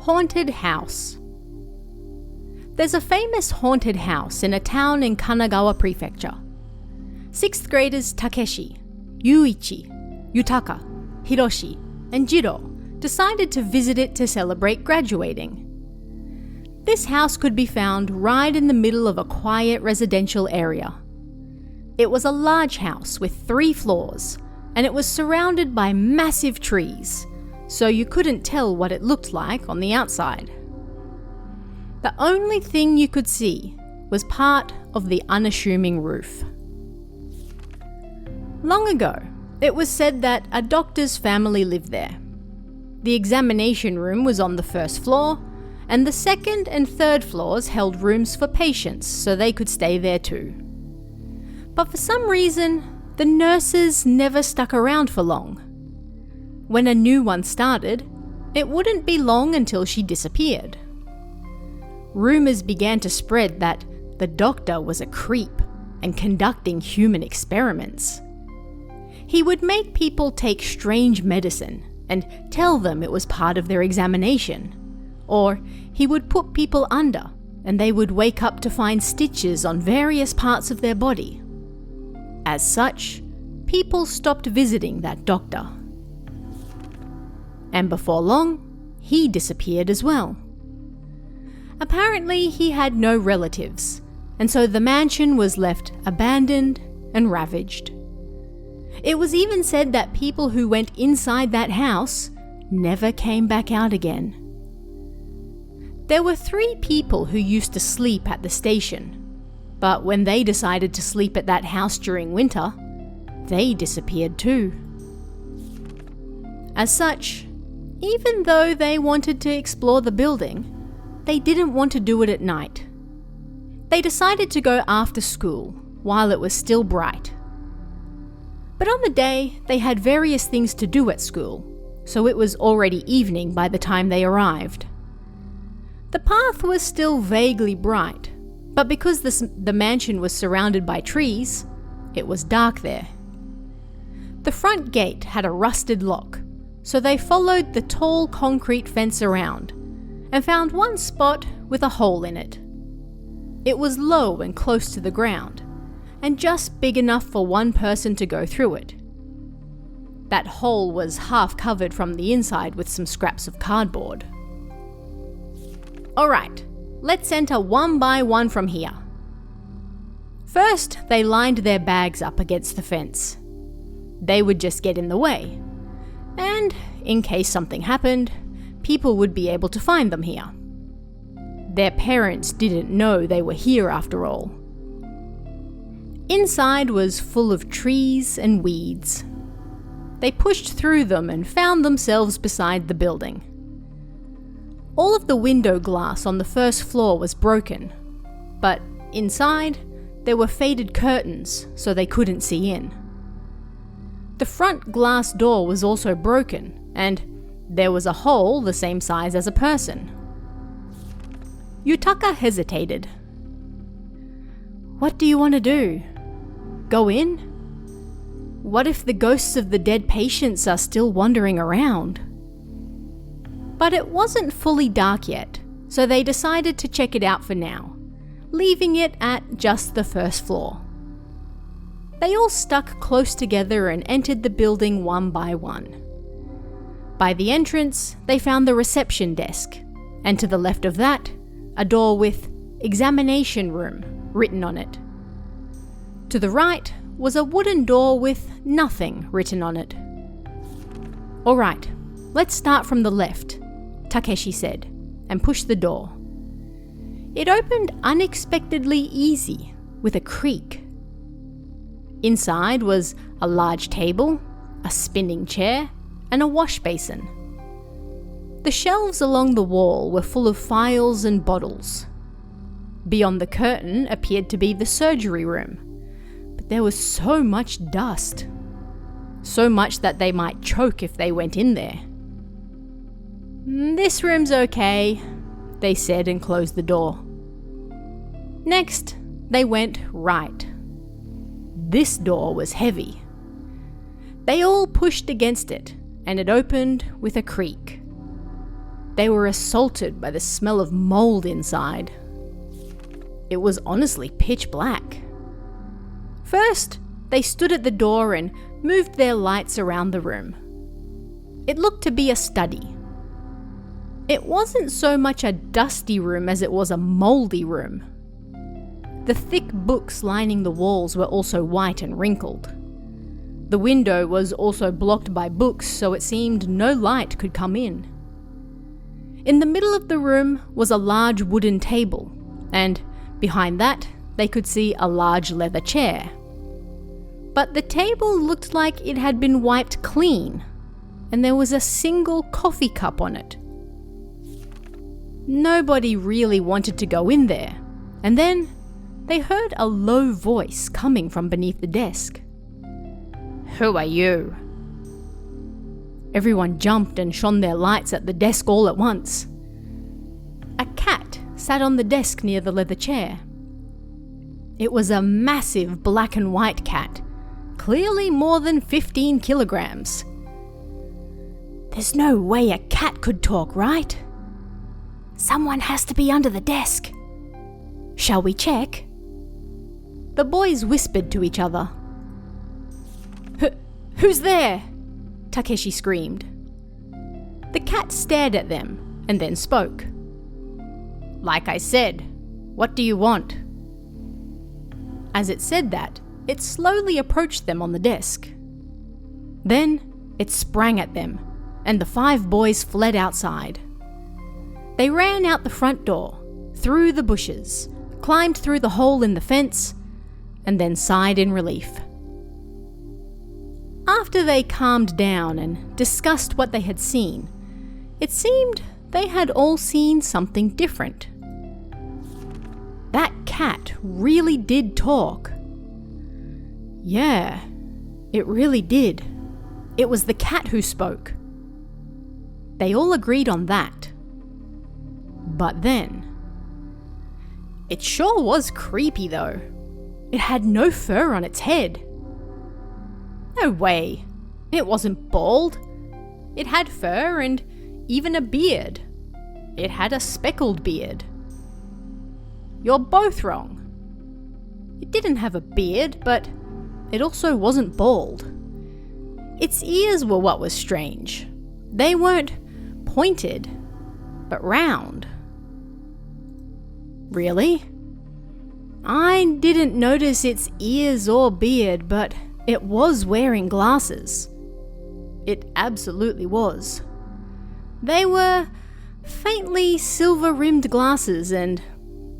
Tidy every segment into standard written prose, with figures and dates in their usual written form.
Haunted house. There's a famous haunted house in a town in Kanagawa Prefecture. 6th graders Takeshi, Yuichi, Yutaka, Hiroshi, and Jiro decided to visit it to celebrate graduating. This house could be found right in the middle of a quiet residential area. It was a large house with 3 floors, and it was surrounded by massive trees, so you couldn't tell what it looked like on the outside. The only thing you could see was part of the unassuming roof. Long ago, it was said that a doctor's family lived there. The examination room was on the 1st floor, and the 2nd and 3rd floors held rooms for patients so they could stay there too. But for some reason, the nurses never stuck around for long. When a new one started, it wouldn't be long until she disappeared. Rumours began to spread that the doctor was a creep and conducting human experiments. He would make people take strange medicine and tell them it was part of their examination. Or he would put people under and they would wake up to find stitches on various parts of their body. As such, people stopped visiting that doctor. And before long, he disappeared as well. Apparently, he had no relatives, and so the mansion was left abandoned and ravaged. It was even said that people who went inside that house never came back out again. There were 3 people who used to sleep at the station, but when they decided to sleep at that house during winter, they disappeared too. As such, even though they wanted to explore the building, they didn't want to do it at night. They decided to go after school while it was still bright. But on the day, they had various things to do at school, so it was already evening by the time they arrived. The path was still vaguely bright, but because the mansion was surrounded by trees, it was dark there. The front gate had a rusted lock, so they followed the tall concrete fence around and found one spot with a hole in it. It was low and close to the ground, and just big enough for one person to go through it. That hole was half covered from the inside with some scraps of cardboard. Alright, let's enter one by one from here. First, they lined their bags up against the fence. They would just get in the way, and in case something happened, people would be able to find them here. Their parents didn't know they were here after all. Inside was full of trees and weeds. They pushed through them and found themselves beside the building. All of the window glass on the 1st floor was broken, but inside there were faded curtains so they couldn't see in. The front glass door was also broken, and there was a hole the same size as a person. Yutaka hesitated. What do you want to do? Go in? What if the ghosts of the dead patients are still wandering around? But it wasn't fully dark yet, so they decided to check it out for now, leaving it at just the 1st floor. They all stuck close together and entered the building one by one. By the entrance, they found the reception desk, and to the left of that, a door with "Examination Room" written on it. To the right was a wooden door with nothing written on it. Alright, let's start from the left, Takeshi said, and pushed the door. It opened unexpectedly easy, with a creak. Inside was a large table, a spinning chair, and a wash basin. The shelves along the wall were full of files and bottles. Beyond the curtain appeared to be the surgery room, but there was so much dust. So much that they might choke if they went in there. This room's okay, they said and closed the door. Next, they went right. This door was heavy. They all pushed against it, and it opened with a creak. they were assaulted by the smell of mold inside. It was honestly pitch black. First, they stood at the door and moved their lights around the room. It looked to be a study. It wasn't so much a dusty room as it was a moldy room. The thick books lining the walls were also white and wrinkled. The window was also blocked by books, so it seemed no light could come in. In the middle of the room was a large wooden table, and behind that, they could see a large leather chair. But the table looked like it had been wiped clean, and there was a single coffee cup on it. Nobody really wanted to go in there, and then they heard a low voice coming from beneath the desk. "Who are you?" Everyone jumped and shone their lights at the desk all at once. A cat sat on the desk near the leather chair. It was a massive black and white cat, clearly more than 15 kilograms. "There's no way a cat could talk, right? Someone has to be under the desk. Shall we check?" The boys whispered to each other. "Who's there?" Takeshi screamed. The cat stared at them and then spoke. "Like I said, what do you want?" As it said that, it slowly approached them on the desk. Then it sprang at them, and the 5 boys fled outside. They ran out the front door, through the bushes, climbed through the hole in the fence, and then sighed in relief. After they calmed down and discussed what they had seen, it seemed they had all seen something different. That cat really did talk. Yeah, it really did. It was the cat who spoke. They all agreed on that. But then, it sure was creepy though. It had no fur on its head. No way, it wasn't bald. It had fur and even a beard. It had a speckled beard. You're both wrong. It didn't have a beard, but it also wasn't bald. Its ears were what was strange. They weren't pointed, but round. Really? I didn't notice its ears or beard, but it was wearing glasses. It absolutely was. They were faintly silver-rimmed glasses, and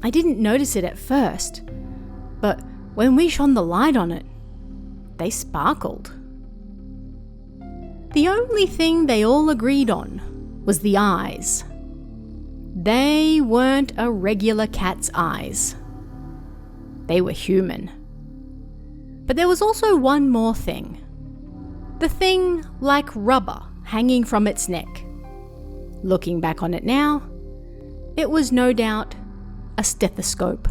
I didn't notice it at first, but when we shone the light on it, they sparkled. The only thing they all agreed on was the eyes. They weren't a regular cat's eyes. They were human. But there was also one more thing. The thing like rubber hanging from its neck. Looking back on it now, it was no doubt a stethoscope.